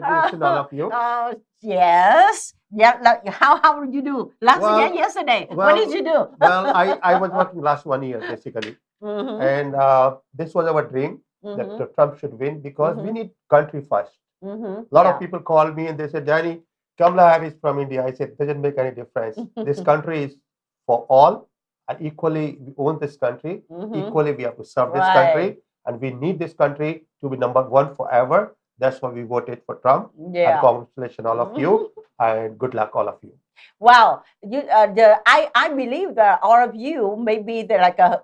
congratulations all of you. Yes. Yeah. Like, how did you do? Yesterday. What did you do? Well, I was working last 1 year basically, and this was our dream that Trump should win because we need country first. A lot of people call me and they said, Danny, Kamala Harris from India. I said, doesn't make any difference. This country is for all, and equally we own this country. Equally we have to serve this country, and we need this country to be #1 forever. That's why we voted for Trump. And congratulations all of you, and good luck all of you. Well, I believe that all of you maybe they're like a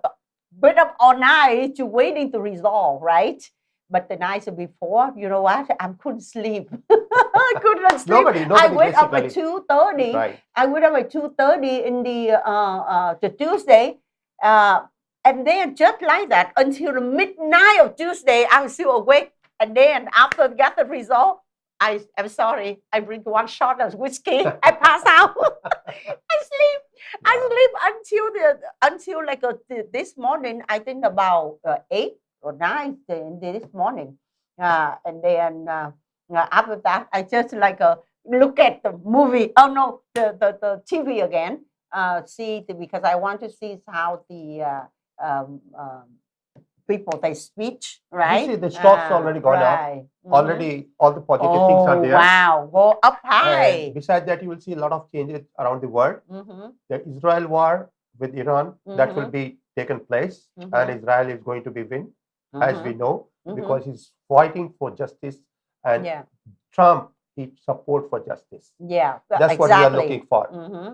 bit of all night to waiting to resolve, right? But the night before, you know what? I couldn't sleep. I couldn't sleep. Nobody I went up at 2:30. Right. I went up at 2:30 in the Tuesday, and then just like that until the midnight of Tuesday, I was still awake. And then after I got the result, I'm sorry, I drink 1 shot of whiskey. I pass out. I sleep until like this morning. I think about 8 or 9 this morning, and then after that, I just like look at the movie. Oh no, the TV again. Because I want to see how the people they speech, right? You see, the stocks already gone up. Already, all the positive things are there. Wow, go up high. And besides that, you will see a lot of changes around the world. The Israel war with Iran that will be taken place, and Israel is going to be win, as we know, because he's fighting for justice, and Trump he support for justice. Yeah, that's what we are looking for,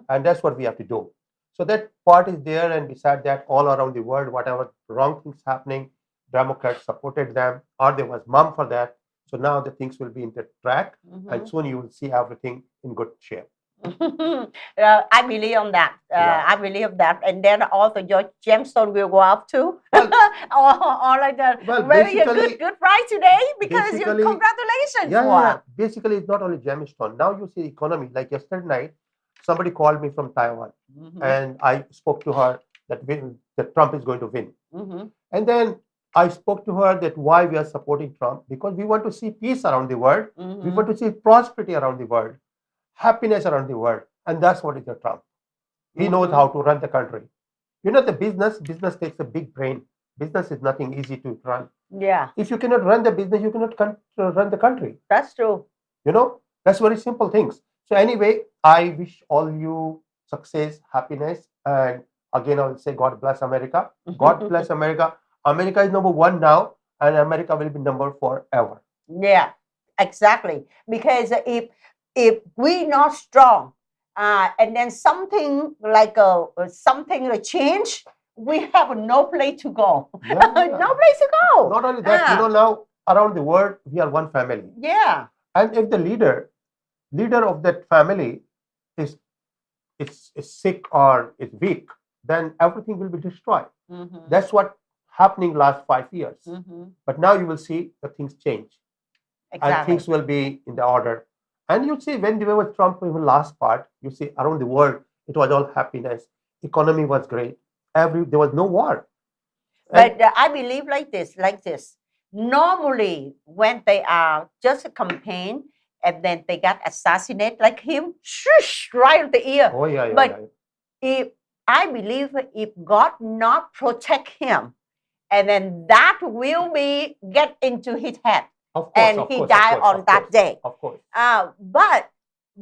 and that's what we have to do. So that part is there, and beside that, all around the world, whatever wrong things happening, Democrats supported them, or there was mum for that. So now the things will be in the track, and soon you will see everything in good shape. I believe on that. I believe that, and then also your gemstone will go up too. Well, or like the very good price today because you congratulations. Yeah. Basically, it's not only gemstone. Now you see economy. Like yesterday night, somebody called me from Taiwan, and I spoke to her that Trump is going to win. And then I spoke to her that why we are supporting Trump, because we want to see peace around the world. We want to see prosperity around the world, happiness around the world, and that's what is the Trump. He knows how to run the country. You know, the business takes a big brain. Business is nothing easy to run. Yeah. If you cannot run the business, you cannot run the country. That's true. You know, that's very simple things. So anyway, I wish all you success, happiness, and again I will say God bless America. God bless America. America is #1 now, and America will be #4 forever. Yeah, exactly. Because if we not strong, and then something like change, we have no place to go. Yeah. No place to go. Not only that, you know, now around the world we are one family. Yeah. And if the leader of that family is sick or is weak, then everything will be destroyed. That's what happening last 5 years. But now you will see the things change. Exactly. And things will be in the order. And you see when there was Trump even last part, you see around the world, it was all happiness. Economy was great. There was no war. But I believe like this. Normally, when they are just a campaign and then they got assassinated like him, shush, right in the ear. Oh, yeah. But I believe if God not protect him, and then that will be get into his head. Of course, and he died on that day. Of course. But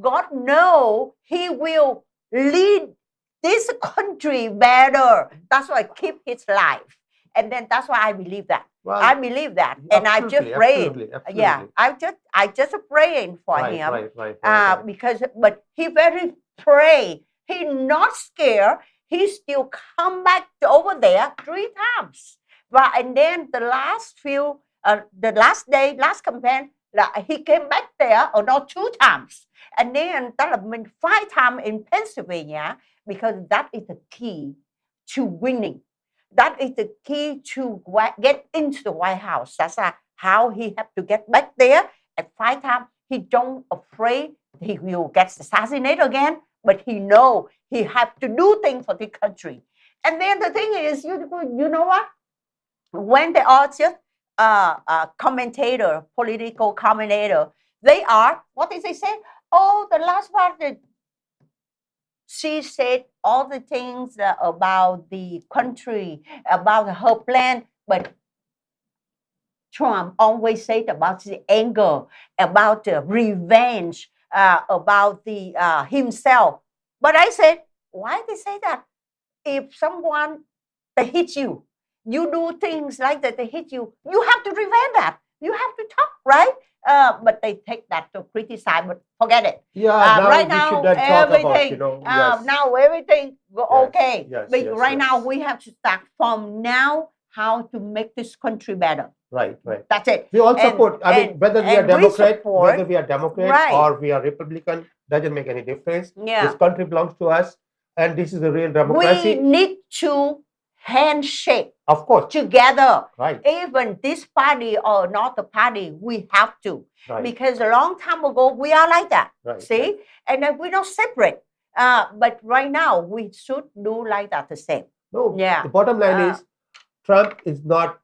God know he will lead this country better. That's why I keep his life. And then that's why I believe that. Well, I believe that. And I just pray. Yeah, I just praying for him. Right. But he very pray. He not scared. He still come back over there 3 times. And then the last campaign, he came back there, or not 2 times. And then that means 5 times in Pennsylvania, because that is the key to winning. That is the key to get into the White House. That's how he have to get back there. At 5 times, he don't afraid he will get assassinated again, but he know he have to do things for the country. And then the thing is, you know what? When they are just political commentator, they are, what did they say? Oh, the last part, she said all the things about the country, about her plan, but Trump always said about the anger, about the revenge, about the himself. But I said, why they say that? If someone they hit you, you do things like that, they hit you, you have to revenge that. You have to talk, right? But they take that to criticize, but forget it. Yeah, now right we now, should not talk about, everything, yes. now everything go Yes, okay. yes, But yes, right now, yes. we have to start from now how to make this country better. Right, right. That's it. We all support. I mean, whether we are Democrat, whether we are Democrat right. or we are Republican, doesn't make any difference. Yeah. This country belongs to us, and this is a real democracy. We need to handshake, of course, together. Right. Even this party or not the party, we have to. Right. Because a long time ago, we are like that. Right, See? right. And then we don't separate. But right now, we should do like that the same. No. Yeah. The bottom line is, Trump is not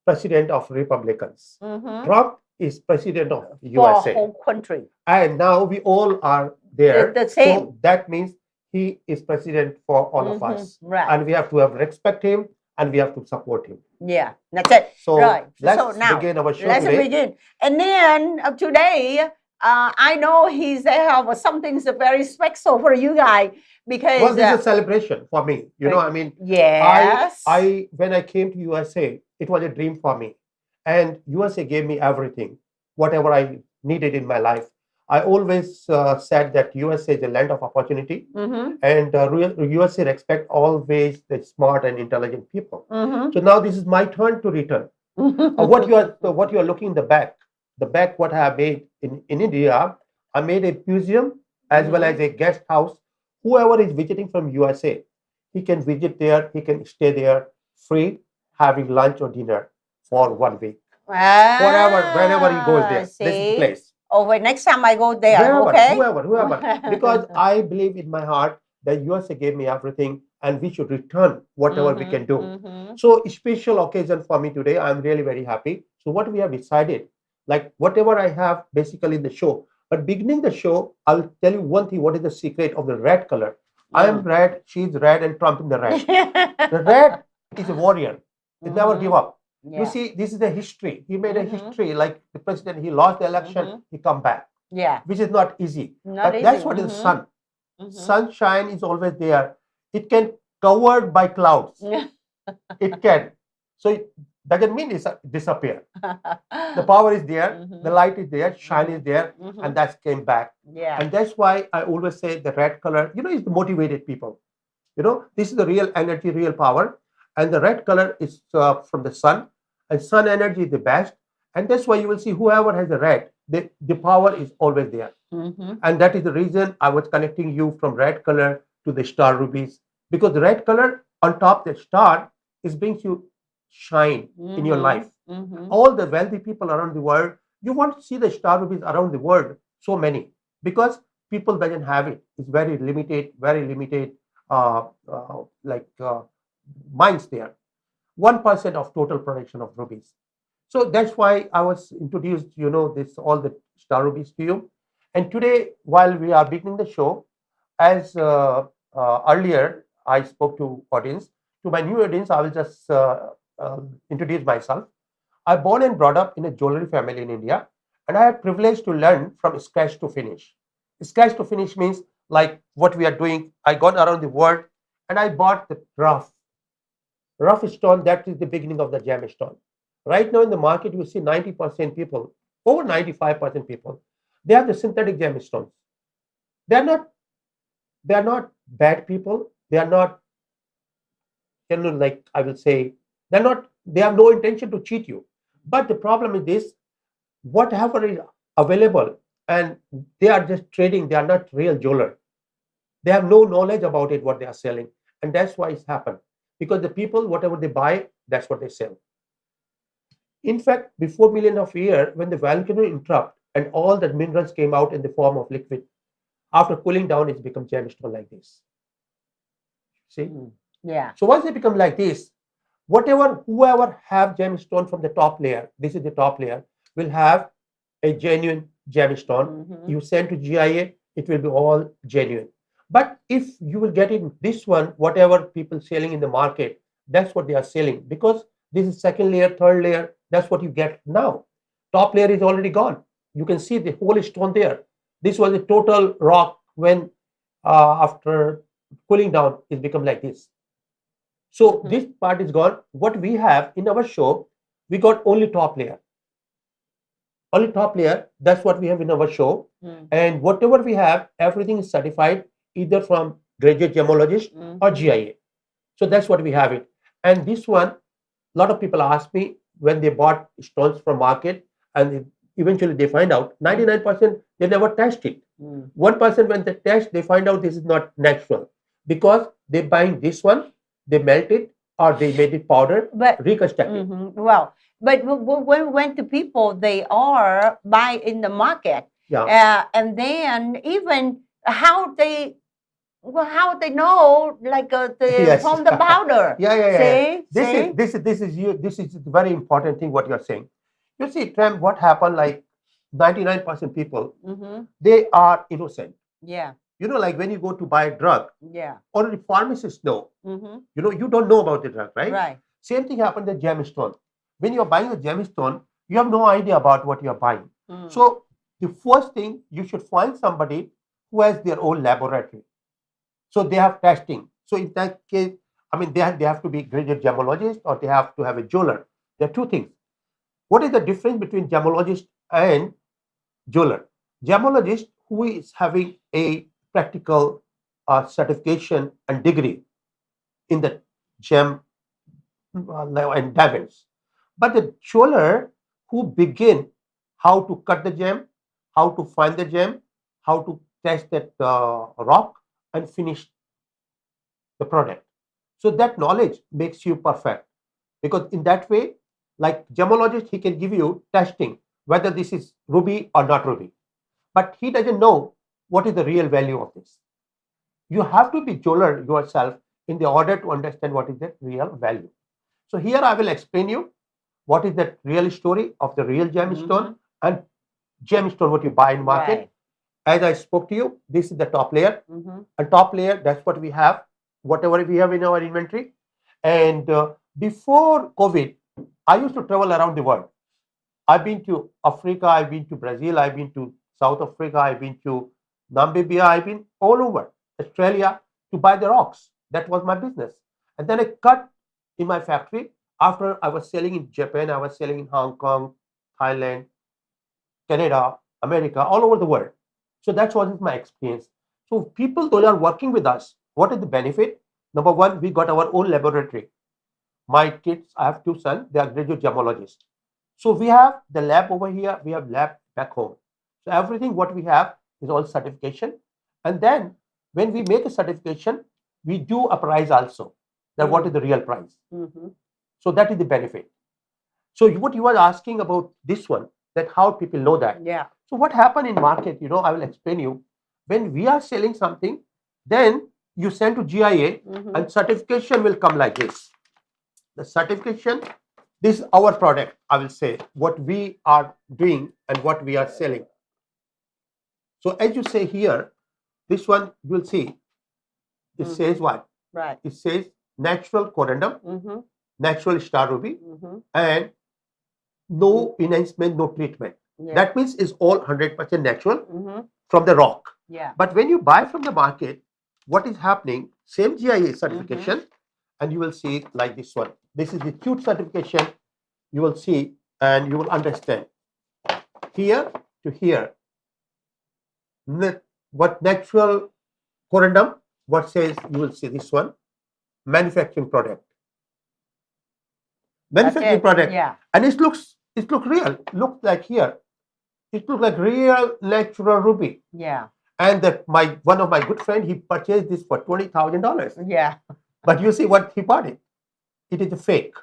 president of Republicans. Trump is president of USA. For whole country. And now we all are there. The same. So that means he is president for all of us. Right. And we have to respect him and we have to support him. Yeah, that's it. So right. let's now, begin our show let's today. begin. And then today, I know he's have something very special for you guys because well, this is a celebration for me. You know, I mean, yes. I when I came to USA, it was a dream for me, and USA gave me everything, whatever I needed in my life. I always said that USA is a land of opportunity, and USA respect always the smart and intelligent people. So now this is my turn to return. What you are looking in the back what I have made in India, I made a museum as well as a guest house. Whoever is visiting from USA, he can visit there, he can stay there free, having lunch or dinner for 1 week. Whenever he goes there, see? This is the place. Oh, next time I go there, whoever, okay? Whoever. Because I believe in my heart that USA gave me everything and we should return whatever we can do. So a special occasion for me today. I'm really very happy. So what we have decided, like whatever I have basically in the show, but beginning the show, I'll tell you one thing, what is the secret of the red color? I am red, she's red, and Trump in the red. The red is a warrior. It never give up. You see, this is the history. He made a history, like the president, he lost the election, he come back. Yeah. Which is not easy. But that's what is the sun. Sunshine is always there. It can covered by clouds. It can. So it doesn't mean it disappear. The power is there, the light is there, shine is there, and that came back. Yeah. And that's why I always say the red color, you know, is the motivated people. You know, this is the real energy, real power. And the red color is from the sun, and sun energy is the best. And that's why you will see whoever has the red, the power is always there. And that is the reason I was connecting you from red color to the star rubies, because the red color on top the star is brings you shine in your life. All the wealthy people around the world, you want to see the star rubies around the world, so many, because people doesn't have it. It's very limited mines there. 1% of total production of rubies. So that's why I was introduced, you know, all the star rubies to you. And today, while we are beginning the show, as earlier I spoke to audience, to my new audience, I will just introduce myself. I'm born and brought up in a jewelry family in India, and I had privilege to learn from scratch to finish. Scratch to finish means like what we are doing. I got around the world and I bought the rough stone. That is the beginning of the gemstone. Right now in the market, you see 90% people, over 95% people, they have the synthetic gemstones. They are not bad people. They are not, you know, like I will say, they have no intention to cheat you. But the problem is this, whatever is available, and they are just trading, they are not real jeweler. They have no knowledge about it, what they are selling. And that's why it's happened. Because the people, whatever they buy, that's what they sell. In fact, before millions of years, when the volcano erupted and all the minerals came out in the form of liquid, after cooling down, it's become gemstone like this. See? Yeah. So once they become like this, whoever have gemstone from the top layer, this is the top layer, will have a genuine gemstone. You send to GIA, it will be all genuine. But if you will get in this one, whatever people selling in the market, that's what they are selling, because this is second layer, third layer, that's what you get now. Top layer is already gone. You can see the whole stone there. This was a total rock when after cooling down, it become like this. So this part is gone. What we have in our show, we got only top layer. Only top layer, that's what we have in our show. And whatever we have, everything is certified either from graduate gemologist or GIA. So that's what we have it. And this one, a lot of people ask me when they bought stones from market, and eventually they find out 99% they never test it. 1% when they test, they find out this is not natural, because they buying this one, they melt it or they made it powder, but reconstruct it. Well, but when the people they are buy in the market, and then even how they know, like from the powder. This is very important thing what you are saying. You see, Tram, what happened, like 99% people, they are innocent. You know, like when you go to buy a drug, already pharmacists know. You know, you don't know about the drug, right? Same thing happened with gemstone. When you're buying a gemstone, you have no idea about what you're buying. So the first thing, you should find somebody who has their own laboratory. So they have testing. So in that case, I mean, they have to be graduate gemologist, or they have to have a jeweler. There are two things. What is the difference between gemologist and jeweler? Gemologist, who is having a practical certification and degree in the gem and diamonds. But the jeweler who begin how to cut the gem, how to find the gem, how to test that rock and finish the product. So that knowledge makes you perfect, because in that way, like gemologist, he can give you testing whether this is ruby or not ruby, but he doesn't know what is the real value of this. You have to be jeweler yourself in the order to understand what is the real value. So here I will explain you what is the real story of the real gemstone and gemstone what you buy in market. As I spoke to you, this is the top layer. And top layer, that's what we have, whatever we have in our inventory. And before COVID, I used to travel around the world. I've been to Africa, I've been to Brazil, I've been to South Africa, I've been to Namibia, I've been all over Australia to buy the rocks. That was my business. And then I cut in my factory. After I was selling in Japan, I was selling in Hong Kong, Thailand, Canada, America, all over the world. So that's what is my experience. So people, those are working with us, what is the benefit? Number one, we got our own laboratory. My kids, I have 2 sons, they are graduate gemologists. So we have the lab over here, we have lab back home. So everything what we have is all certification. And then when we make a certification, we do a price also. That what is the real price? So that is the benefit. So what you were asking about this one, that how people know that. So what happened in market, you know, I will explain you. When we are selling something, then you send to GIA and certification will come like this. The certification, this is our product, I will say, what we are doing and what we are selling. So as you say here, this one you will see, it says what? It says natural corundum, natural star ruby, and no enhancement, no treatment. That means it's all 100% natural from the rock. But when you buy from the market, what is happening? Same GIA certification, and you will see like this one. This is the cute certification. You will see and you will understand. Here to here, what natural corundum, what says, you will see this one, manufacturing product. Manufacturing product. And it looks real. Looks like here. It looks like real natural ruby. And one of my good friend, he purchased this for $20,000. But you see what he bought it. It is a fake.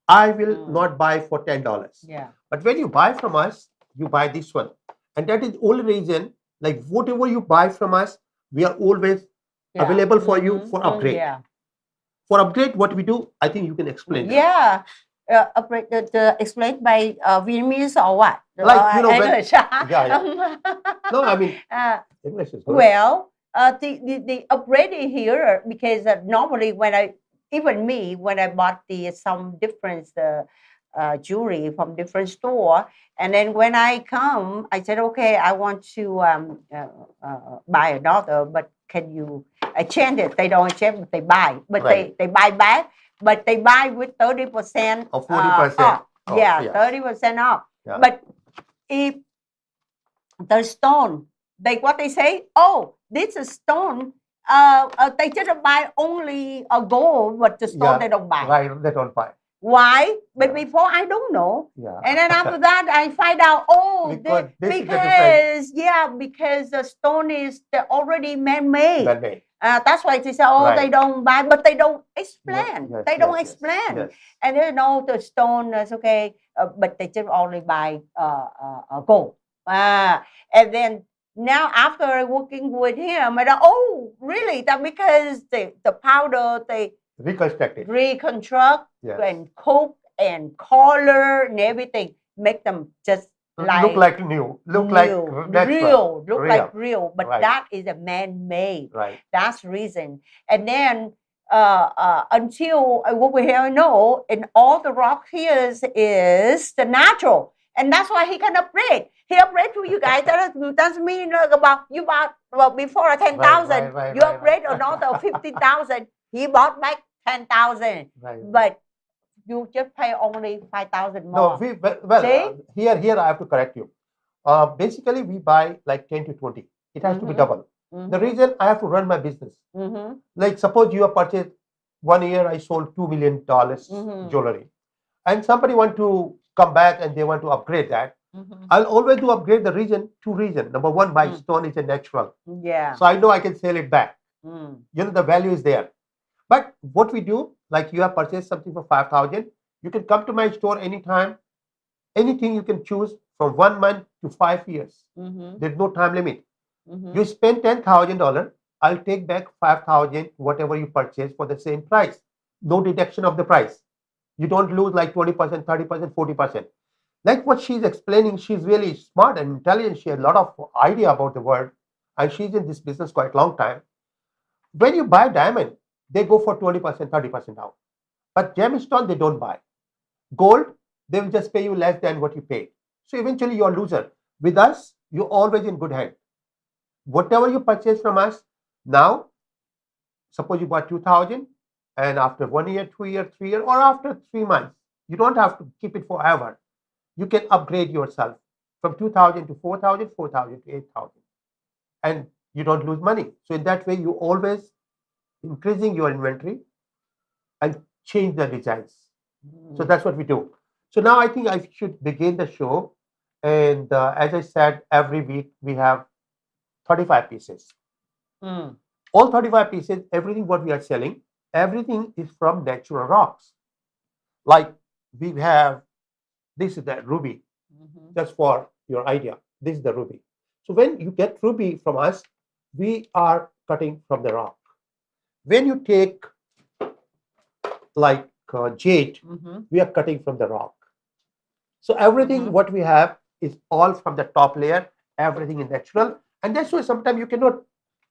I will not buy for $10. But when you buy from us, you buy this one. And that is the only reason, like whatever you buy from us, we are always available for you for upgrade. For upgrade, what we do, I think you can explain. Explained by Vietnamese or what? Like, you know, when, English. yeah. No, I mean, English is good. Well, the upgrading here, because normally even me, when I bought some different jewelry from different store, and then when I come, I said, okay, I want to buy another, but can you exchange it? They don't exchange, but they buy, but Right. they buy back, but they buy with 30% Or 40% off. Yeah, yes. 30% off. Yeah. But if the stone, what they say, oh, this is stone. They just buy only a gold, but the stone they don't buy. Right, they don't buy. Why? But before I don't know. Yeah. And then after that, I find out, oh, because the stone is already man-made. Man-made. That's why they say, oh, they don't buy, but they don't explain. Yes, they don't explain. Yes. And they know the stone is okay, but they just only buy gold. And then now after working with him, I thought, oh, really? That because the powder they reconstruct and cook and color and everything, make them just look like new, like real, like real. But that is a man-made. Right. That's the reason. And then until I work with him, I know, and all the rock here is the natural. And that's why he can upgrade. He upgrade to you guys. That doesn't mean about you bought before 10,000. You upgrade another 50,000. He bought back 10,000. Right. But you just pay only 5,000 more. No, here I have to correct you. Basically, we buy like 10 to 20. It has to be double. The reason I have to run my business. Like suppose you have purchased 1 year, I sold $2 million jewelry, and somebody want to come back and they want to upgrade that. I'll always do upgrade the two reasons. Number one, my stone is a natural. Yeah. So I know I can sell it back. You know, the value is there. But what we do, like you have purchased something for 5,000, you can come to my store anytime. Anything you can choose from 1 month to 5 years. There's no time limit. You spend $10,000, I'll take back 5,000, whatever you purchase for the same price. No deduction of the price. You don't lose like 20%, 30%, 40%. Like what she's explaining, she's really smart and intelligent. She has a lot of idea about the world, and she's in this business quite a long time. When you buy diamond, they go for 20%, 30% out. But gemstone, they don't buy. Gold, they will just pay you less than what you paid. So eventually you're a loser. With us, you're always in good hand. Whatever you purchase from us, now, suppose you bought 2,000, and after 1 year, 2 year, 3 year, or after 3 months, you don't have to keep it forever. You can upgrade yourself from 2,000 to 4,000, 4,000 to 8,000. And you don't lose money. So in that way, you always increasing your inventory and change the designs. So that's what we do. So now I think I should begin the show. And as I said, every week we have 35 pieces. All 35 pieces, everything what we are selling, everything is from natural rocks. Like we have, this is the ruby, just for your idea. This is the ruby. So when you get ruby from us, we are cutting from the rock. When you take like jade, we are cutting from the rock. So everything what we have is all from the top layer, everything is natural. And that's why sometimes you cannot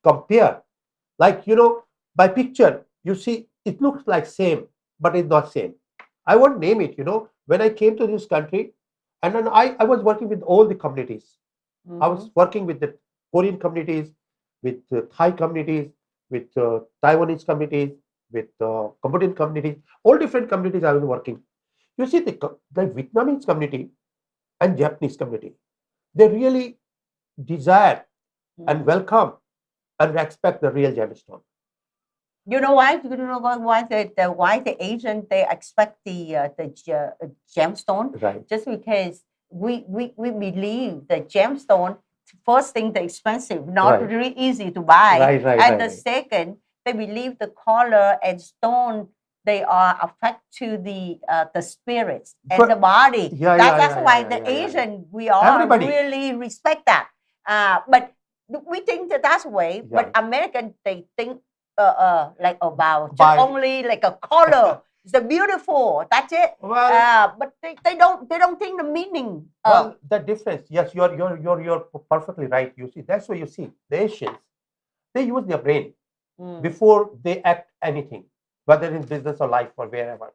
compare. Like, you know, by picture, you see, it looks like same, but it's not same. I won't name it, you know. When I came to this country, and then I was working with all the communities. I was working with the Korean communities, with Thai communities, with Taiwanese communities, with Cambodian communities, all different communities I was working. You see, the Vietnamese community and Japanese community, they really desire and welcome and respect the real gemstone. You know why? You know why the Asian they expect the gemstone? Right. Just because we believe the gemstone, first thing they're expensive, not really easy to buy. And the second, they believe the color and stone they are affect to the spirits and the body. That's why the Asian we all really respect that. But we think that that's the way. But American they think like about just only like a color. It's beautiful. That's it. Well, But they don't think the meaning. Well, the difference. Yes, you're perfectly right. You see, that's why you see the Asians. They use their brain before they act anything, whether in business or life or wherever.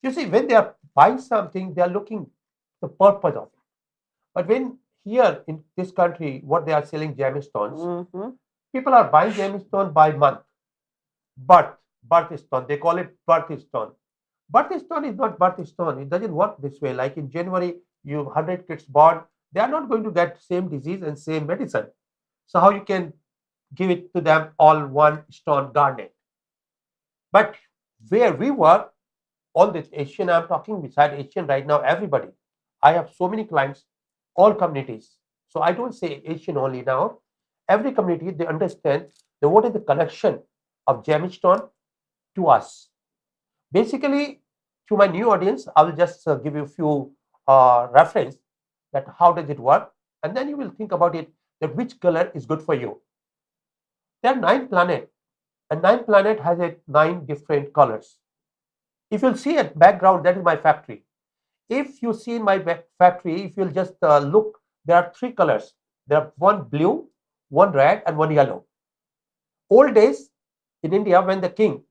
You see, when they are buying something, they are looking the purpose of it. But when here in this country, what they are selling gemstones, people are buying gemstone by month. Birthstone. They call it birthstone. Birthstone is not birthstone. It doesn't work this way. Like in January, you 100 kids born, they are not going to get same disease and same medicine. So how you can give it to them all one stone garnet? But where we work, all this Asian, I'm talking beside Asian right now, everybody. I have so many clients, all communities. So I don't say Asian only now. Every community, they understand that what is the connection of gemstone to us. Basically, to my new audience, I will just give you a few reference that how does it work, and then you will think about it that which color is good for you. There are 9 planets, and 9 planet has 9 different colors. If you'll see at background, that is my factory. If you see in my factory, if you'll just look, there are 3 colors. There are one blue, one red, and one yellow. Old days in India, when the king,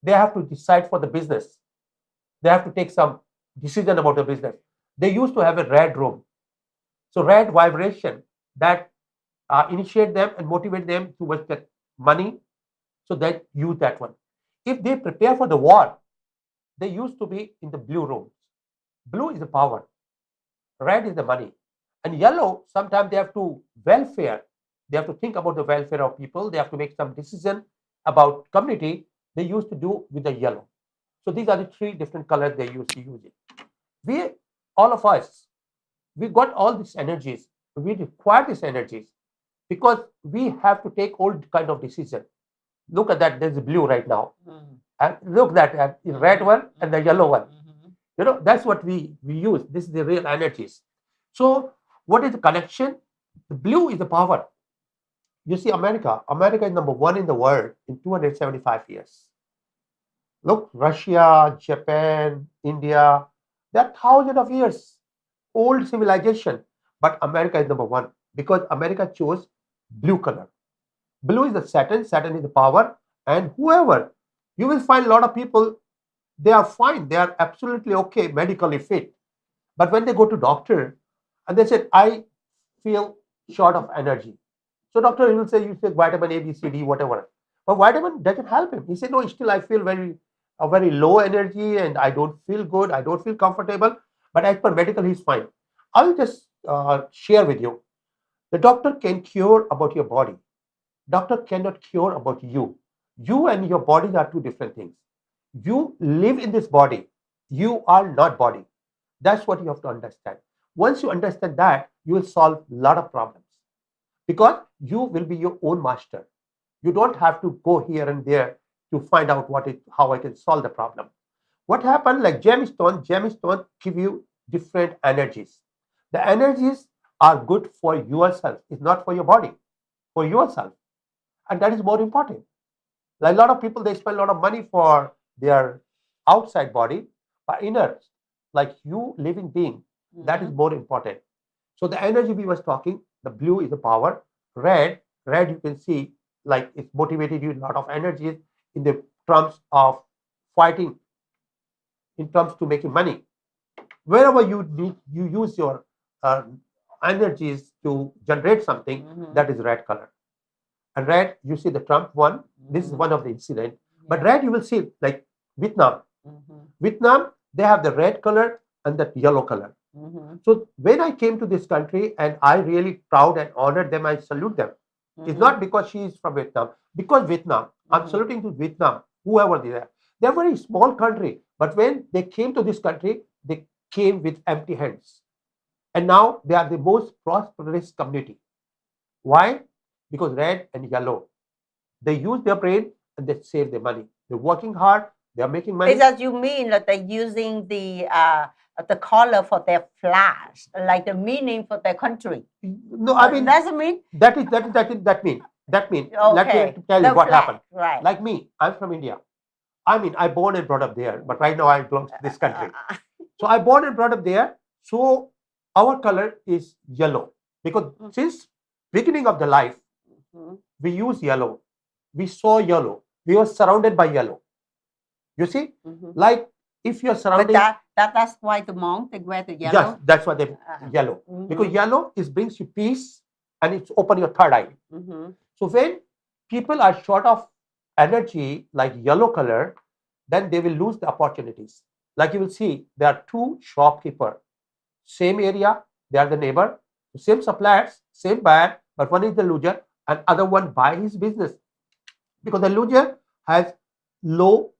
they have to decide for the business. They have to take some decision about the business. They used to have a red room. So red vibration that initiate them and motivate them towards that money. So they use that one. If they prepare for the war, they used to be in the blue rooms. Blue is the power. Red is the money. And yellow, sometimes they have to welfare. They have to think about the welfare of people. They have to make some decision about community. They used to do with the yellow. So these are the 3 different colors they used to use it. We, all of us, we got all these energies. We require these energies because we have to take all kind of decision. Look at that. There's a blue right now. And look at the red one and the yellow one. You know, that's what we use. This is the real energies. So what is the connection? The blue is the power. You see, America is number 1 in the world in 275 years. Look, Russia, Japan, India, they are thousands of years old civilization. But America is number 1 because America chose blue color. Blue is the Saturn is the power. And whoever, you will find a lot of people, they are fine. They are absolutely okay, medically fit. But when they go to doctor and they said, I feel short of energy. So doctor will say, you take vitamin A, B, C, D, whatever. But vitamin doesn't help him. He said, no, still I feel very low energy and I don't feel good. I don't feel comfortable. But as per medical, he's fine. I'll just share with you. The doctor can cure about your body. Doctor cannot cure about you. You and your body are 2 different things. You live in this body. You are not body. That's what you have to understand. Once you understand that, you will solve a lot of problems because you will be your own master. You don't have to go here and there to find out how I can solve the problem. What happened, like gemstone give you different energies. The energies are good for yourself. It's not for your body, for yourself. And that is more important. Like a lot of people, they spend a lot of money for their outside body, but inner, like you living being, that is more important. So the energy we was talking, the blue is the power. Red you can see like it's motivated you a lot of energies in the terms of fighting, in terms to making money. Wherever you use your energies to generate something, that is red color. And red, you see the Trump one. This is one of the incident. But red, you will see like Vietnam. Vietnam, they have the red color and the yellow color. So when I came to this country and I really proud and honored them, I salute them. It's not because she is from Vietnam. Because Vietnam, I'm saluting to Vietnam, whoever they are. They're a very small country. But when they came to this country, they came with empty hands. And now they are the most prosperous community. Why? Because red and yellow, they use their brain and they save their money. They're working hard. They are making money. Is that you mean that they're using the color for their flags, like the meaning for their country? No, I mean doesn't mean that mean. Let me tell you what happened. Right. Like me, I'm from India. I mean, I born and brought up there, but right now I belong to this country. So I born and brought up there. So our color is yellow because since beginning of the life, we use yellow. We saw yellow. We were surrounded by yellow. You see, like if you're surrounded. But that's why the monk they wear the yellow. Yes, that's why they yellow because yellow brings you peace and it's open your third eye. So when people are short of energy like yellow color, then they will lose the opportunities. Like you will see, there are two shopkeepers, same area, they are the neighbor, same suppliers, same buyer, but one is the loser and other one buy his business because the loser has low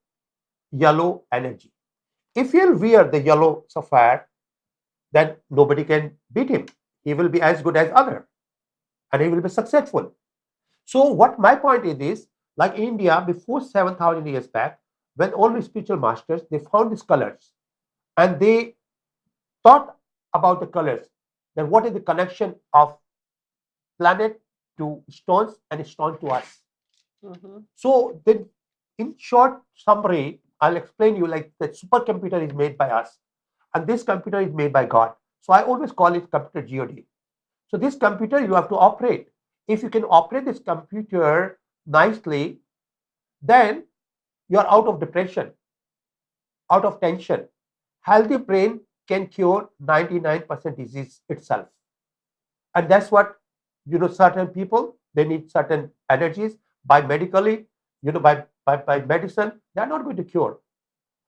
yellow energy. If he'll wear the yellow sapphire, then nobody can beat him. He will be as good as other and he will be successful. So what my point is like India before 7,000 years back, when all the spiritual masters, they found these colors and they thought about the colors, then what is the connection of planet to stones and stones to us. So then in short summary, I'll explain you like the supercomputer is made by us and this computer is made by God. So I always call it computer God. So this computer you have to operate. If you can operate this computer nicely, then you are out of depression, out of tension. Healthy brain can cure 99% disease itself. And that's what, certain people, they need certain energies by medically, by medicine, they are not going to cure.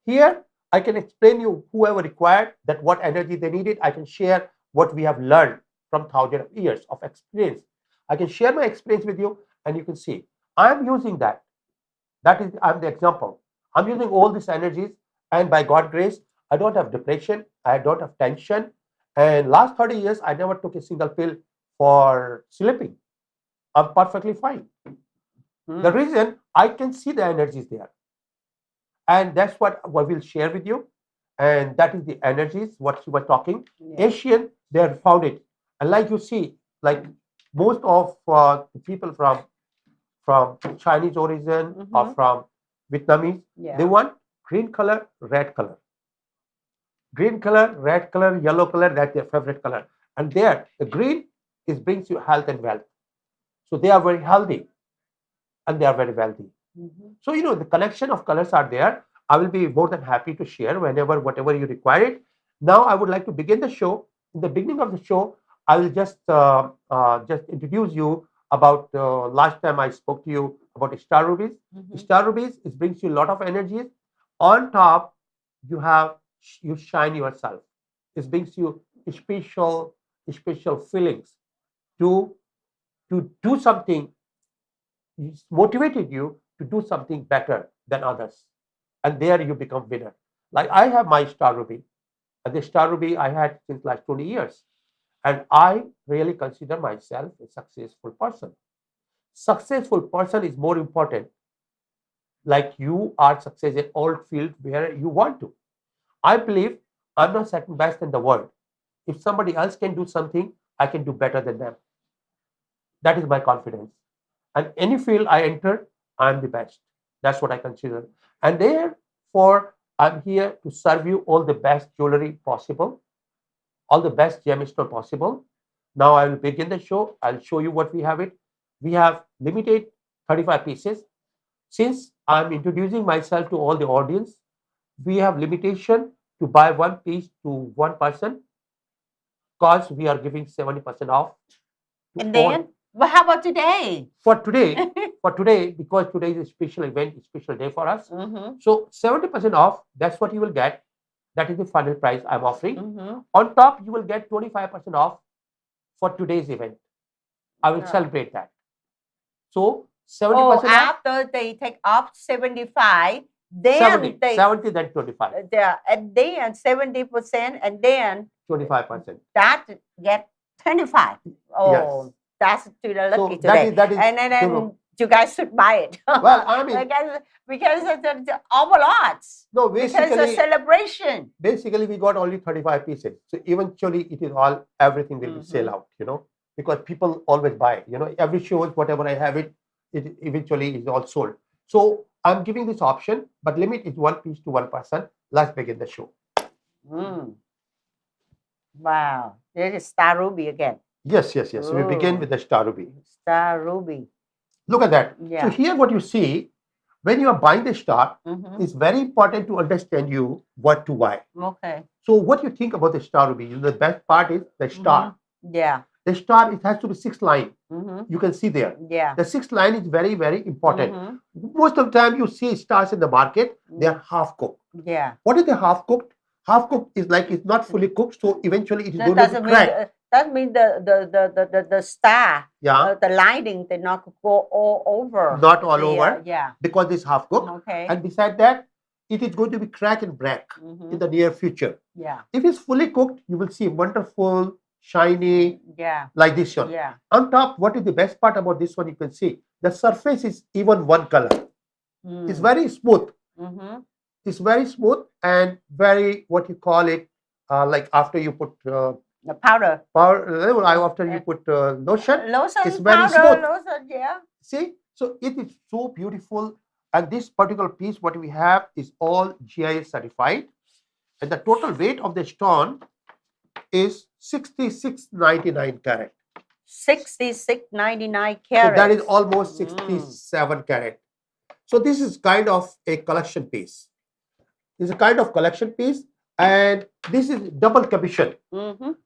Here, I can explain you whoever required that what energy they needed. I can share what we have learned from thousands of years of experience. I can share my experience with you and you can see. I'm using that. I'm the example. I'm using all these energies and by God's grace, I don't have depression. I don't have tension. And last 30 years, I never took a single pill for sleeping. I'm perfectly fine. The reason I can see the energies there. And that's what we'll share with you. And that is the energies, what you were talking. Asian, they have found it. And like you see, like most of the people from Chinese origin or from Vietnamese, they want green color, red color. Green color, red color, yellow color, that's their favorite color. And there, the green brings you health and wealth. So they are very healthy and they are very wealthy. So, the connection of colors are there. I will be more than happy to share whatever you require it. Now, I would like to begin the show. In the beginning of the show, I will just introduce you about last time I spoke to you about star rubies. Star rubies, it brings you a lot of energies. On top, you shine yourself. It brings you special feelings to do something. It's motivated you to do something better than others. And there you become winner. Like I have my star ruby. And the star ruby I had since last 20 years. And I really consider myself a successful person. Successful person is more important. Like you are success in all field where you want to. I believe I'm not second best in the world. If somebody else can do something, I can do better than them. That is my confidence. And any field I enter, I'm the best. That's what I consider. And therefore, I'm here to serve you all the best jewelry possible, all the best gemstone possible. Now I will begin the show. I'll show you what we have it. We have limited 35 pieces. Since I'm introducing myself to all the audience, we have limitation to buy one piece to one person because we are giving 70% off. And then, well, how about today? For today, because today is a special event, a special day for us. So 70% off, that's what you will get. That is the final price I'm offering. On top, you will get 25% off for today's event. I will celebrate that. So 70% off. After they take off 75, then 70, then 25. And then 70%, and then 25%. That get 25. Oh, yes. That's to the lucky today. That is and you guys should buy it. Well, I mean, because the overlots. No, basically, because the celebration. Basically, we got only 35 pieces. So eventually, it is everything will be sell out. Because people always buy. Every show, whatever I have it eventually is all sold. So I'm giving this option, but limit is 1 piece to 1 person. Let's begin the show. Wow. This is Star Ruby again. Yes. We begin with the Star Ruby. Star Ruby. Look at that. Yeah. So here what you see, when you are buying the star, it's very important to understand you what to buy. Okay. So what you think about the Star Ruby? The best part is the star. Yeah. The star, it has to be 6 line. You can see there. Yeah. The 6th line is very, very important. Most of the time you see stars in the market, they are half cooked. Yeah. What is the half cooked? Half cooked is like it's not fully cooked, so eventually it is going to crack. That means the star, Yeah. the lighting did not go all over. Not all over. Yeah. Because it's half cooked. Okay. And beside that, it is going to be crack and break in the near future. Yeah. If it's fully cooked, you will see wonderful, shiny, like this one. Yeah. On top, what is the best part about this one? You can see the surface is even one color. It's very smooth. It's very smooth and very, what you call it, like after you put the powder. After you put lotion. Lotion, it's very powder, smooth. lotion, yeah. See, so it is so beautiful. And this particular piece, what we have is all GIS certified. And the total weight of the stone is 66.99 carat. 66.99 carat. So that is almost 67 carat. So this is kind of a collection piece. It's a kind of collection piece, and this is double commission.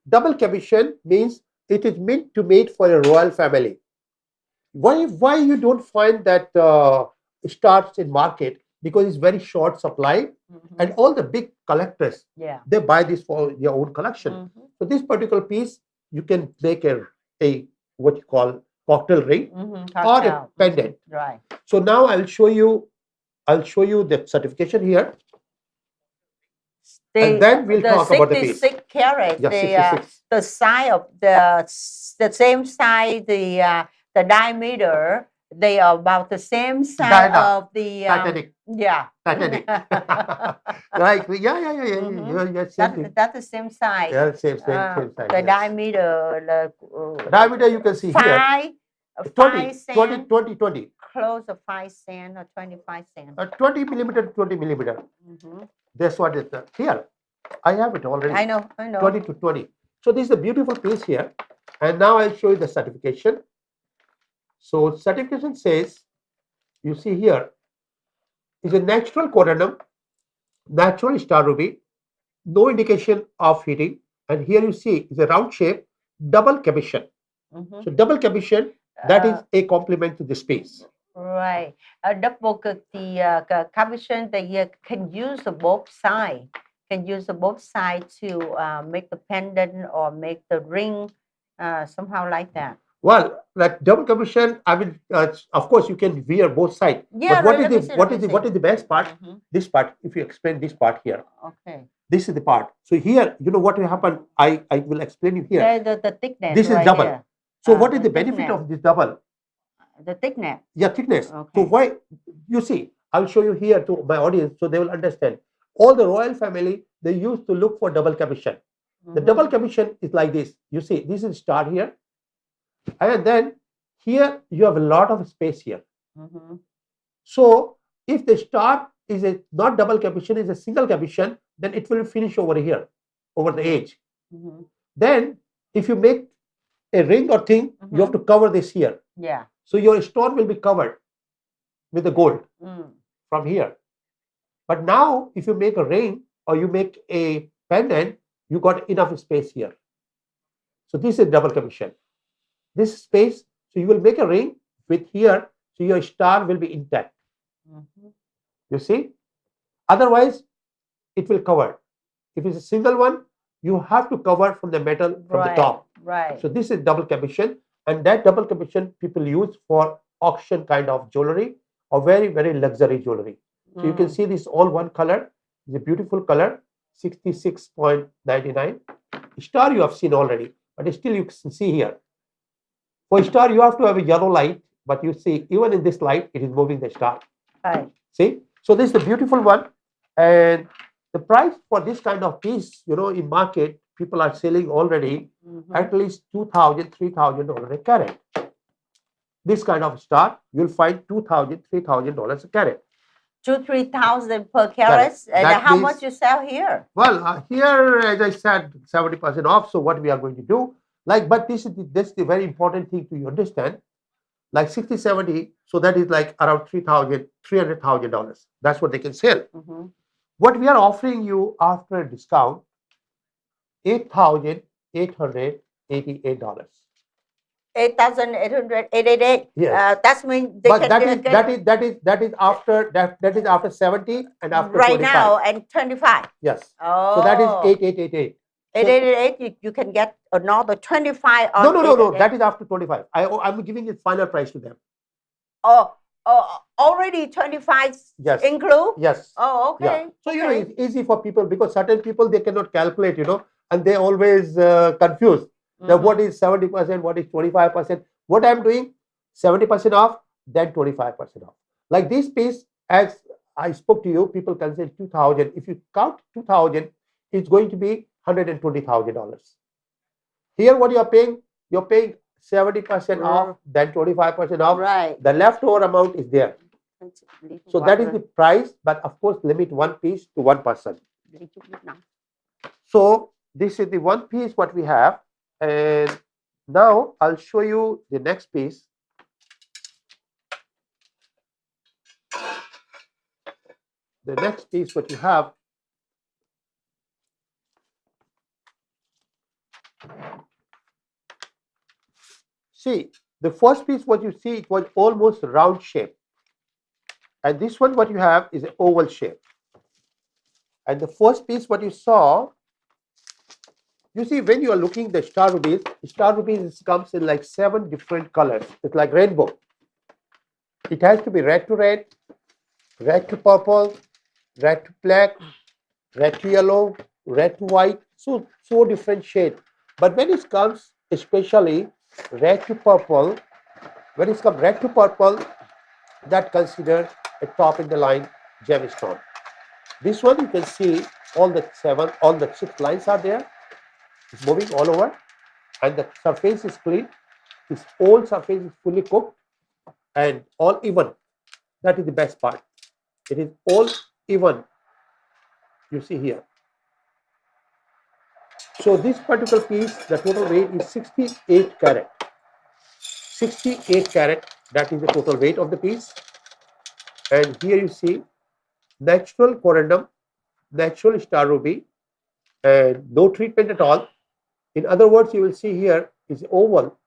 Double commission means it is meant to made for a royal family. Why you don't find that starts in market? Because it's very short supply, and all the big collectors, they buy this for their own collection. So this particular piece, you can make a what you call cocktail ring or a pendant. Right. So now I'll show you the certification here. And then we'll talk about the piece. 66 carat, Yeah, 66. The size of the same size, the diameter, they are about the same size of the Titanic. Yeah. Titanic. Right. Yeah. That's the same size. Yeah, same size. The diameter, diameter you can see here. 20 cents. 20. Close to 5 cents or 25 cents. 20 millimeter to 20 millimeter. That's what it is. Here, I have it already. I know. 20 to 20. So this is a beautiful piece here. And now I'll show you the certification. So certification says, you see here, is a natural corundum, natural star ruby, no indication of heating. And here you see is a round shape, double commission. So double commission, that is a complement to this piece. Right. Double the commission that you can use both sides. Can use both sides to make the pendant or make the ring, somehow like that. Well, like double commission, I mean, of course, you can wear both sides. Yeah. But what is the best part? This part. If you explain this part here. Okay. This is the part. So here, you know what will happen. I will explain you here. The thickness. This is double. Here. So what is the benefit thickness of this double? The thickness. Yeah, thickness. Okay. So why? You see, I'll show you here to my audience so they will understand. All the royal family, they used to look for double commission. The double commission is like this. You see, this is star here. And then here you have a lot of space here. So if the star is not double commission, is a single commission, then it will finish over here, over the edge. Then if you make a ring or thing, you have to cover this here. Yeah. So your stone will be covered with the gold from here. But now if you make a ring or you make a pendant, you got enough space here. So this is double commission. This space, so you will make a ring with here, so your star will be intact. You see? Otherwise, it will cover. If it's a single one, you have to cover from the metal from the top. Right. So this is double commission, and that double commission people use for auction kind of jewelry or very, very luxury jewelry. So you can see this all one color. It's a beautiful color, 66.99. Star you have seen already, but still you can see here. For star, you have to have a yellow light, but you see, even in this light, it is moving the star. Right. See? So this is the beautiful one. And the price for this kind of piece, you know, in market, people are selling already at least $2,000, $3,000 a carat. This kind of star, you'll find $2,000, $3,000 a carat. 2,000-3,000 per carats. And That how means, much you sell here? Well, here, as I said, 70% off. So what we are going to do, like, but this is the very important thing to understand. Like 60, 70, so that is like around $300,000. That's what they can sell. What we are offering you after a discount, $8,888. $8,888. Yes. That means they But can that is after 70 and after right 25. now and 25. Yes. Oh. So that is 8,888. 888, you can get another 25 on No. That is after 25. I'm giving it final price to them. Oh, already 25 Yes. include? Yes. Oh, okay. Yeah. So, it's easy for people because certain people, they cannot calculate, and they always confused. That what is 70%, what is 25%. What I'm doing, 70% off, then 25% off. Like this piece, as I spoke to you, people can say 2,000. If you count 2,000, it's going to be $120,000. Here, what you're paying 70% off, then 25% off. Right. The leftover amount is there. So that is the price, but of course, limit one piece to one person. So this is the one piece what we have. And now I'll show you the next piece. The next piece what you have. See, the first piece what you see, it was almost round shape. And this one what you have is an oval shape. And the first piece what you saw, you see when you are looking the star rubies comes in like 7 different colors. It's like rainbow. It has to be red to red, red to purple, red to black, red to yellow, red to white. So different shade. But when it comes especially red to purple, when it comes red to purple, that considered a top in the line gemstone. This one you can see all the 6 lines are there. It's moving all over, and the surface is clean. This whole surface is fully cooked and all even. That is the best part. It is all even. You see here. So this particular piece, the total weight is 68 carat. 68 carat. That is the total weight of the piece. And here you see natural corundum, natural star ruby, and no treatment at all. In other words, you will see here is oval.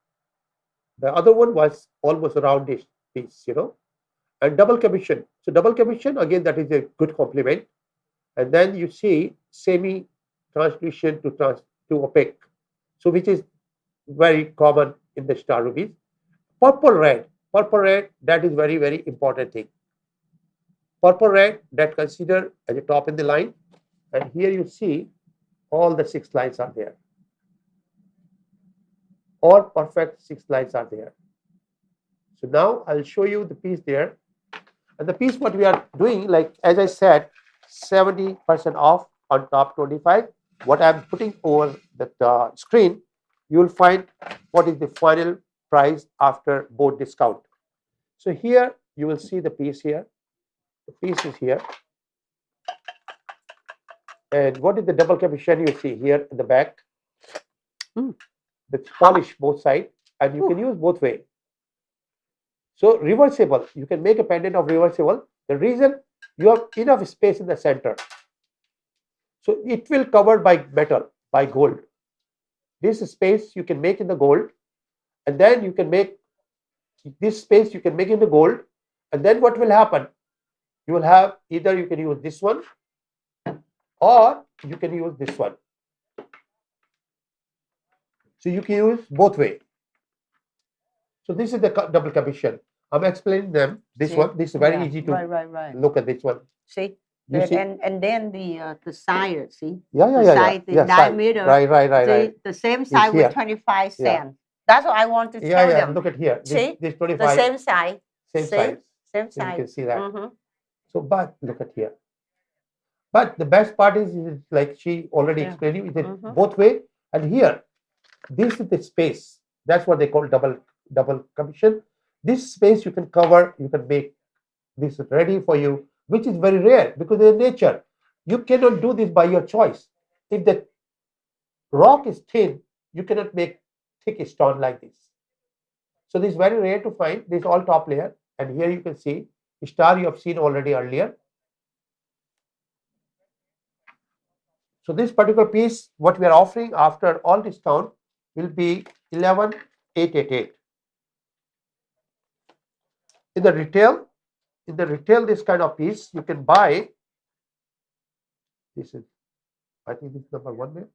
The other one was almost a roundish piece, and double commission. So double commission, again, that is a good compliment. And then you see semi-translucent to opaque. So which is very common in the star rubies. Purple red, that is very, very important thing. Purple red, that considered as a top in the line. And here you see all the 6 lines are there. All perfect 6 lines are there. So now I'll show you the piece there. And the piece what we are doing, like as I said, 70% off on top 25. What I'm putting over the screen, you will find what is the final price after both discount. So here you will see the piece here. The piece is here. And what is the double commission you see here in the back? It's polished both sides, and you can use both way. So reversible, you can make a pendant of reversible. The reason, you have enough space in the center. So it will covered by metal, by gold. This space you can make in the gold, and then you can make this space you can make in the gold, and then what will happen? You will have either you can use this one or you can use this one. So you can use both way. So this is the double commission. I'm explaining them. This one, this is very easy to look at this one. See? And then the side, see? The side, the diameter. Right. The same side with 25 cents. That's what I want to tell them. Look at here. See? This 25. The same side. Same size. Same So side. you can see that. So, but look at here. But the best part is like she already explained you, is both way. And here, this is the space. That's what they call double commission. This space you can cover, you can make this ready for you which is very rare because in nature, you cannot do this by your choice. If the rock is thin, you cannot make thick stone like this. So this is very rare to find. This is all top layer. And here you can see star you have seen already earlier. So this particular piece, what we are offering after all discount will be 11,888. In the retail, this kind of piece you can buy. This is, I think this is number 1 there.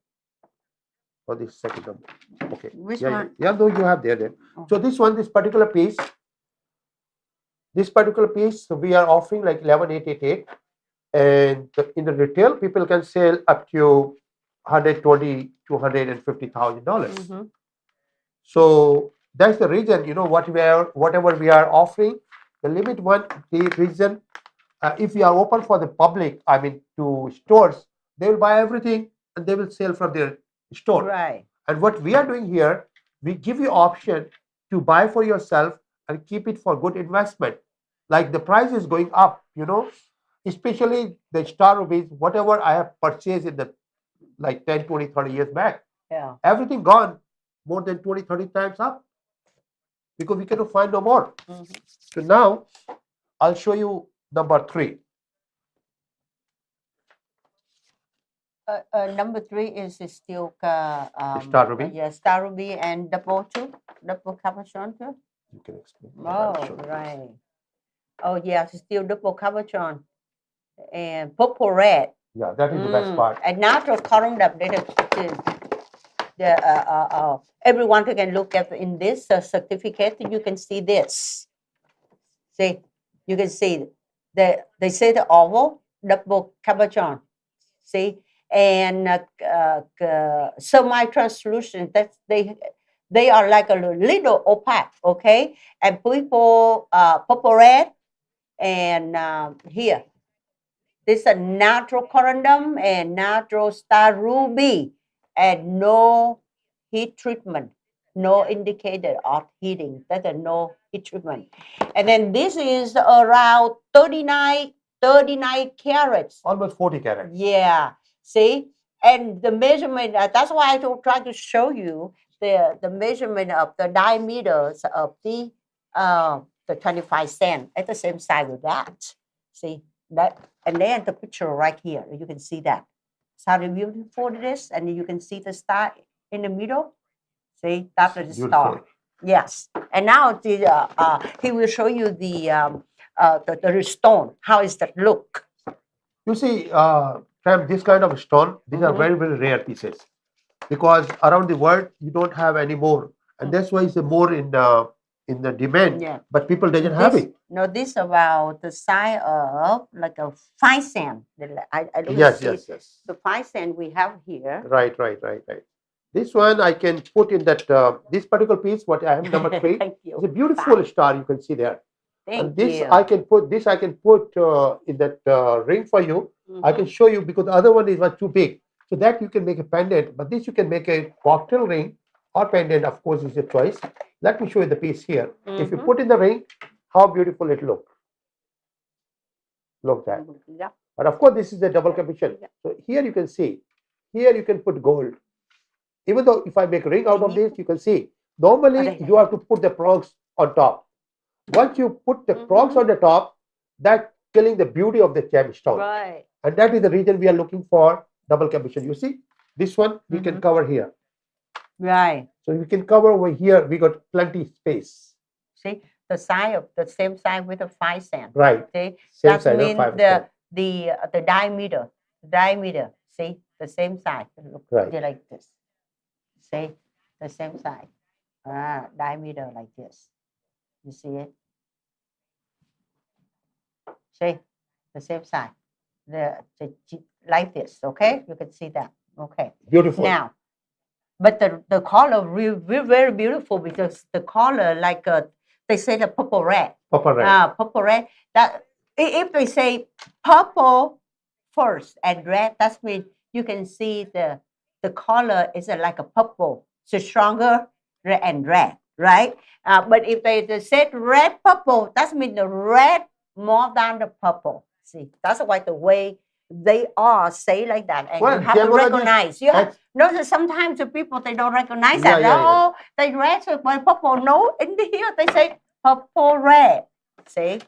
Or this second number. Okay. Which yeah, one? Yeah, no, you have there. Oh. So this one, this particular piece, so we are offering like 11,888. And in the retail, people can sell up to $120,000 to $150,000. So that's the reason, whatever we are offering, the limit one, the reason, if we are open for the public, I mean to stores, they will buy everything and they will sell from their store. Right. And what we are doing here, we give you option to buy for yourself and keep it for good investment. Like the price is going up, especially the star rubies, whatever I have purchased in the like 10, 20, 30 years back. Yeah. Everything gone more than 20, 30 times up because we cannot find no more. So now I'll show you number 3. Number 3 is still Star ruby. Yeah, star ruby and double cabochon too. You can explain. Oh, right. Oh, yeah, it's still double cabochon and purple red. Yeah, that is the best part. And natural corundum. Everyone who can look at in this certificate, you can see this. See, you can see they say the oval double cabochon. See, and semi-translucent. That's they are like a little opaque. Okay, and people purple red, and here. This is a natural corundum and natural star ruby, and no heat treatment, no indicator of heating. That's a no heat treatment. And then this is around 39 carats. Almost 40 carats. Yeah. See? And the measurement, that's why I try to show you the measurement of the diameters of the 25 cent at the same size with that. See? That, and then the picture right here, you can see that. It's how beautiful it is, and you can see the star in the middle. See, that's the star. Yes, and now he will show you the stone. How is that look? You see, this kind of stone, these are very, very rare pieces because around the world you don't have any more, and that's why it's more in the demand. Yeah. But people doesn't have it. No, this is about the size of like a 5 cent. I don't yes. The 5 cent we have here. Right. This one I can put in that this particular piece. What I have number 3. Thank you. It's a beautiful star. You can see there. Thank this you. I can put in that ring for you. I can show you because the other one is too big. So that you can make a pendant, but this you can make a cocktail ring or pendant. Of course, is your choice. Let me show you the piece here. If you put in the ring, how beautiful it looks. Look that. Yeah. But of course, this is a double cabochon. Yeah. So here you can see. Here you can put gold. Even though if I make a ring out of this, you can see. Normally, you have to put the prongs on top. Once you put the prongs on the top, that's killing the beauty of the gemstone. Right. And that is the reason we are looking for double cabochon. You see, this one we can cover here. Right. So we can cover over here. We got plenty space. See the size of the same size with a 5 cent. Right. See, Same that size, means 5 the diameter. See the same size. Look like this. See the same size. Diameter like this. You see it? See the same size. Like this. Okay, you can see that. Okay. Beautiful. Now, but the color very beautiful because the color like they say the purple red. Purple red. Purple red. That if they say purple first and red, that means you can see the color is like a purple, so stronger and red, right? But if they said red purple, that means the red more than the purple. See, that's why the way they are say like that, and Well, you have to tiemvanggem recognize. You have notice sometimes the people they don't recognize that. Oh, they red by purple. No, in here they say purple red. See,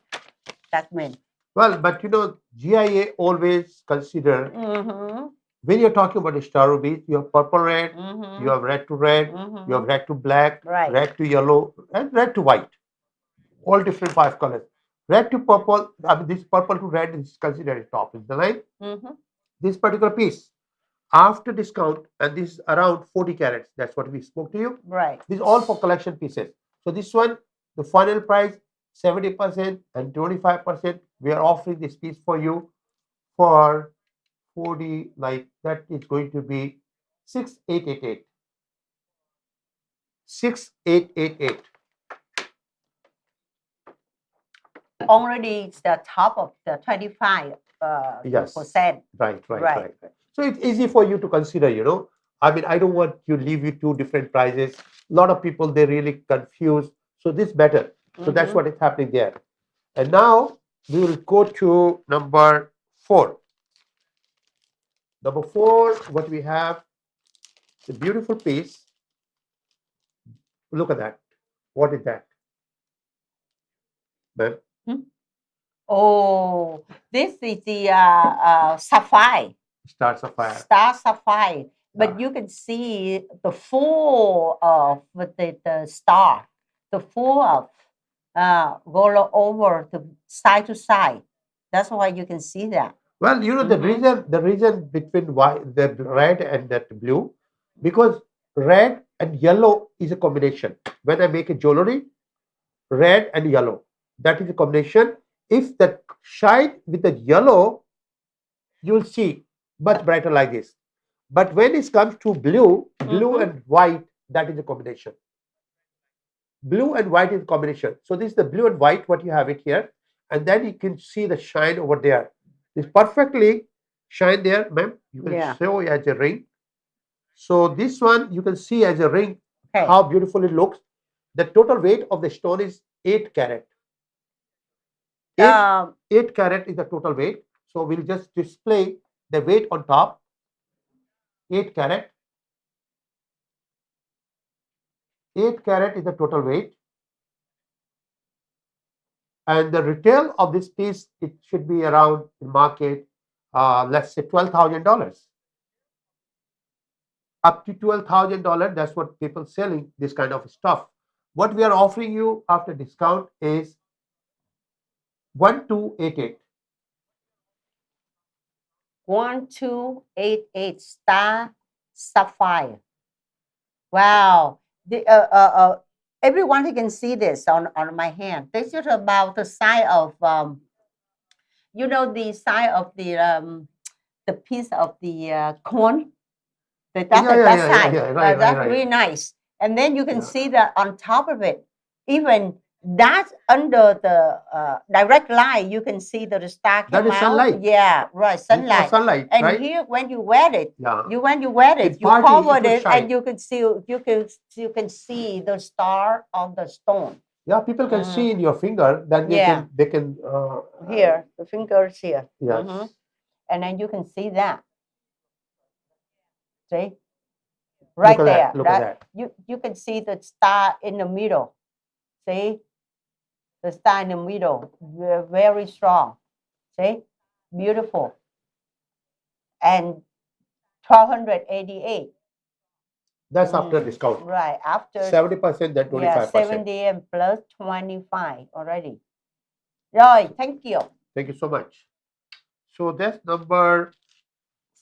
that means. Well, but you know, GIA always consider when you're talking about a star ruby, you have purple red, you have red to red, you have red to black, red to yellow, and red to white. All different 5 colors. Red to purple, I mean, this purple to red is considered top. Is the line? This particular piece, after discount, and this is around 40 carats. That's what we spoke to you. Right. This is all for collection pieces. So this one, the final price, 70% and 25%. We are offering this piece for you for 40, like that is going to be 6888. 6888. Already it's the top of the 25%. Right. So it's easy for you to consider, you know. I mean, I don't want to leave you 2 different prices. A lot of people, they really confused. So this better. So that's what is happening there. And now we will go to number 4. Number 4, what we have, the beautiful piece. Look at that. What is that? Ma'am? Oh, this is the sapphire. Star sapphire. Star sapphire. But you can see the full of the star, the full of go over the side to side. That's why you can see that. Well, you know, the reason between the red and that blue, because red and yellow is a combination. When I make a jewelry, red and yellow, that is a combination. If that shine with the yellow, you will see much brighter like this. But when it comes to blue and white, that is a combination. Blue and white is a combination. So this is the blue and white, what you have it here. And then you can see the shine over there. It's perfectly shine there, ma'am. You can show it as a ring. So this one, you can see as a ring, how beautiful it looks. The total weight of the stone is 8 carat. 8 carat is the total weight. So we'll just display the weight on top. 8 carat. 8 carat is the total weight. And the retail of this piece, it should be around in market, let's say $12,000. Up to $12,000, that's what people selling this kind of stuff. What we are offering you after discount is 1288. 1288 star sapphire. Wow. Everyone can see this on my hand. This is about the size of you know, the size of the piece of the corn. That's really nice. And then you can see that on top of it, even that's under the direct light, you can see that the star came that is out. Sunlight. Yeah, right, sunlight. Sunlight, and right? Here, when you wear it, you party, cover it, and you can see the star on the stone. Yeah, people can see in your finger. Then they can here, the fingers here. Yes. And then you can see that. See, right there. Look at that. You can see the star in the middle. See, the star in the middle, very strong. See, beautiful. And 1288. That's after discount. Right, after 70%, then 25%. Yeah, 70 and plus 25 already. Rồi, thank you. Thank you so much. So that's number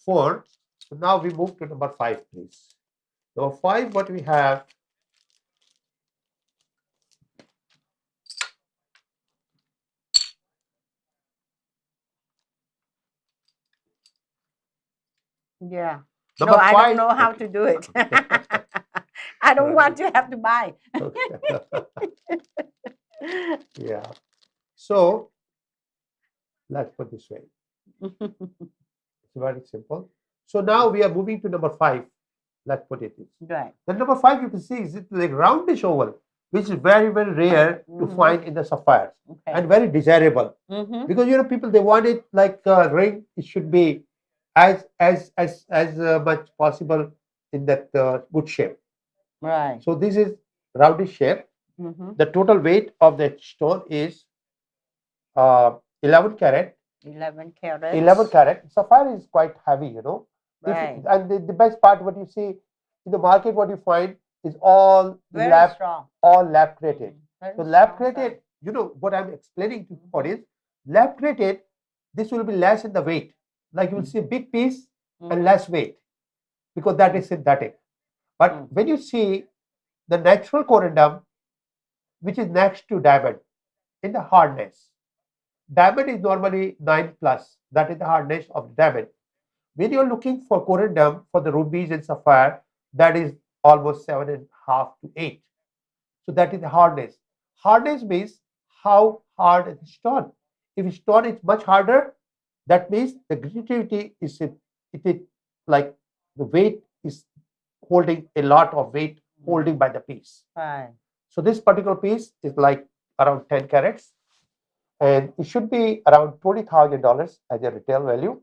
4. So now we move to number 5, please. Number 5, what we have. Yeah. Number 5, I don't know how to do it. I don't want to have to buy. Yeah. So let's put this way. It's very simple. So now we are moving to number 5. Let's put it this. Right. Then number 5, you can see is it like roundish oval which is very, very rare to find in the sapphires and very desirable. Because people, they want it like a ring. It should be as much possible in that good shape. Right. So this is roundish shape. The total weight of the stone is 11 carat. 11 carats. 11 carat. Sapphire is quite heavy, Right. And the best part, what you see in the market, what you find is all very strong. All lab created. Very So lab strong created, what I'm explaining to you is lab created, this will be less in the weight. Like you will see big piece and less weight because that is synthetic. But when you see the natural corundum, which is next to diamond in the hardness, diamond is normally 9+. That is the hardness of diamond. When you're looking for corundum for the rubies and sapphire, that is almost 7.5 to 8. So that is the hardness. Hardness means how hard is the stone. If stone is much harder, that means the grittivity is like the weight is holding a lot of weight holding by the piece. Right. So this particular piece is like around 10 carats, and it should be around $20,000 as a retail value.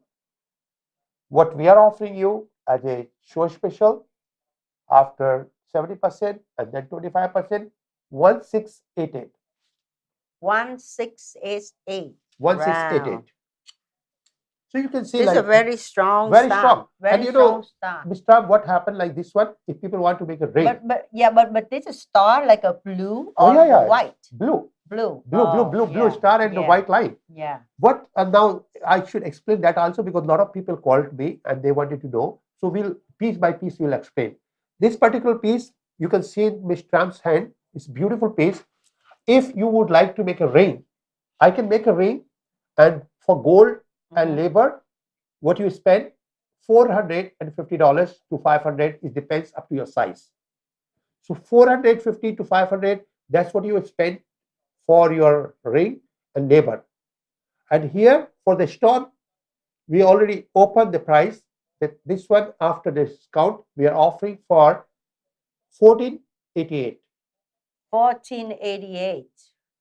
What we are offering you as a show special after 70% and then 25%, 1688. 1688. 1688. So you can see This is a very strong very star. strong. Very And strong star. Mr. Tram, what happened like this one? If people want to make a ring. But this is star like a blue or white. Blue Blue star and the white line. Yeah. What now I should explain that also because a lot of people called me and they wanted to know. So we'll piece by piece we'll explain. This particular piece you can see in Mr. Tram's hand. It's a beautiful piece. If you would like to make a ring, I can make a ring, and for gold and labor, what you spend $450 to $500. It depends up to your size. So $450 to $500. That's what you spend for your ring and labor. And here for the stone, we already opened the price. That this one after the discount we are offering for $1488. 1488.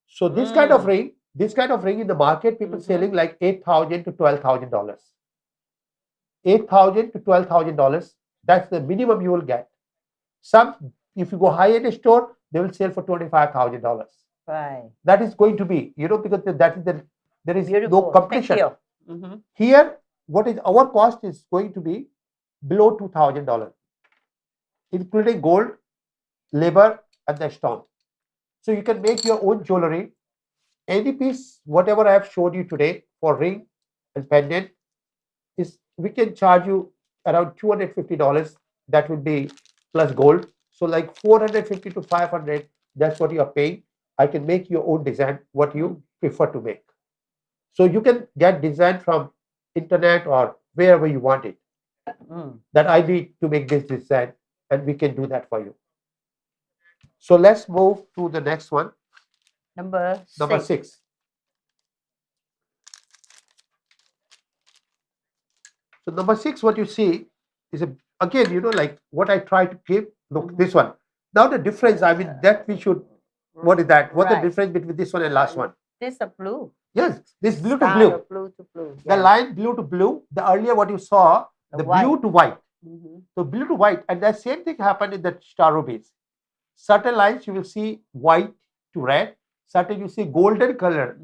So this kind of ring in the market, people selling like $8,000 to $12,000. $8,000 to $12,000. That's the minimum you will get. Some, if you go high in a store, they will sell for $25,000. Right. That is going to be, because that is there is Beautiful. no competition. Thank you. Here, what is our cost is going to be below $2,000, including gold, labor, and the stone. So you can make your own jewelry. Any piece, whatever I have showed you today for ring and pendant, we can charge you around $250. That would be plus gold. So like $450 to $500. That's what you are paying. I can make your own design, what you prefer to make. So you can get design from internet or wherever you want it. That I need to make this design, and we can do that for you. So let's move to the next one. Number 6. So number 6, what you see is again, like what I try to give. Look, this one. Now the difference, I mean, that we should. What is that? What's the difference between this one and last one? This is a blue. Yes, this blue to blue. Blue to blue. The line blue to blue. The earlier what you saw, the blue to white. So blue to white, and that same thing happened in the star rubies. Certain lines you will see white to red. Certain you see golden color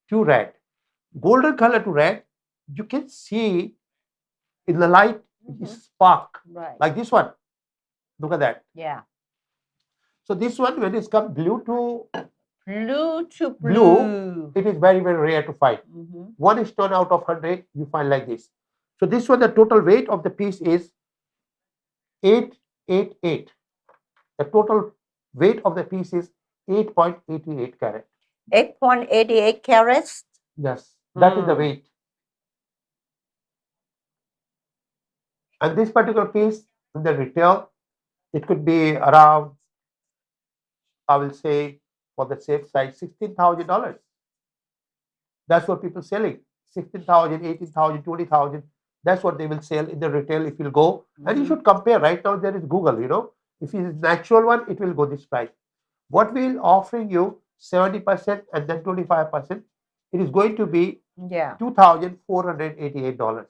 to red. Golden color to red, you can see in the light spark like this one. Look at that. Yeah. So this one, when it's come blue to blue, it is very, very rare to find. One stone out of 100 you find like this. So this one, the total weight of the piece is 888. The total weight of the piece is 8.88 carat. 8.88 carats? Yes, that is the weight. And this particular piece in the retail, it could be around, I will say, for the safe side, $16,000. That's what people selling. 16,000, 18,000, 20,000. That's what they will sell in the retail if you go. And you should compare. Right now there is Google, if it is natural one, it will go this price. What we'll offering you 70% and then 25%. It is going to be $2,488.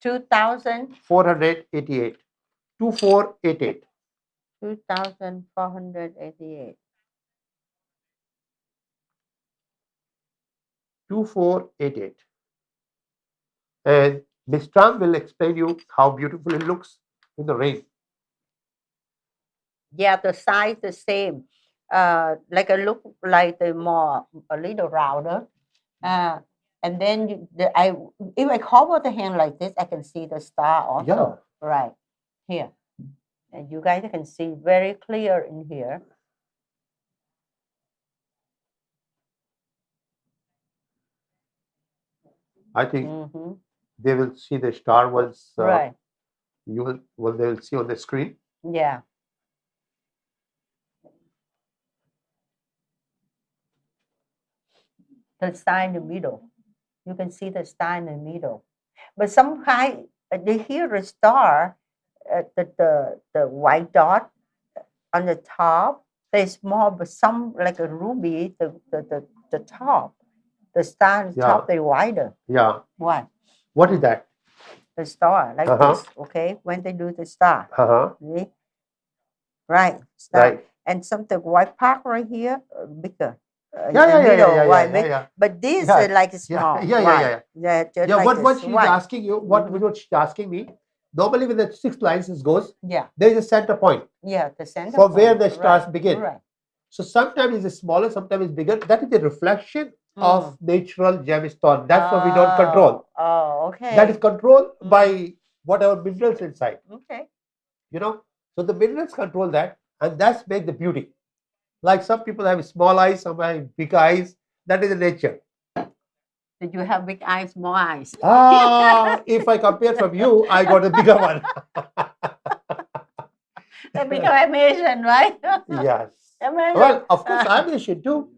2,000. 488. 2488. 2,488. 2488. And Ms. Tram will explain you how beautiful it looks in the rain. Yeah, the size the same. Like a look like the more a little rounder. And then if I cover the hand like this, I can see the star also. Right here. And you guys can see very clear in here. I think they will see the star once right. they will see on the screen. Yeah. The star in the middle. You can see the star in the middle. But sometimes they hear the star, the white dot on the top. They're small, but some like a ruby, the top. The star on the top, they're wider. Yeah. Why? What is that? The star, like this, okay? When they do the star. See? Right. Star. Right. And something white part right here, bigger. Yeah. But this is like small. Yeah. Like what she's asking you, what she's asking me, normally when the 6 lines goes, there is a center point. Yeah, the center for point. Where the stars begin. Right. So sometimes it's smaller, sometimes it's bigger. That is the reflection of natural gemstone. That's what we don't control. Oh, okay. That is controlled by whatever minerals inside. Okay. You know, so the minerals control that, and that's make the beauty. Like some people have small eyes, some have big eyes. That is the nature. Did you have big eyes, small eyes? If I compare from you, I got a bigger one. That become Asian, right? Yes. Amazing. Well, of course, I'm Asian too.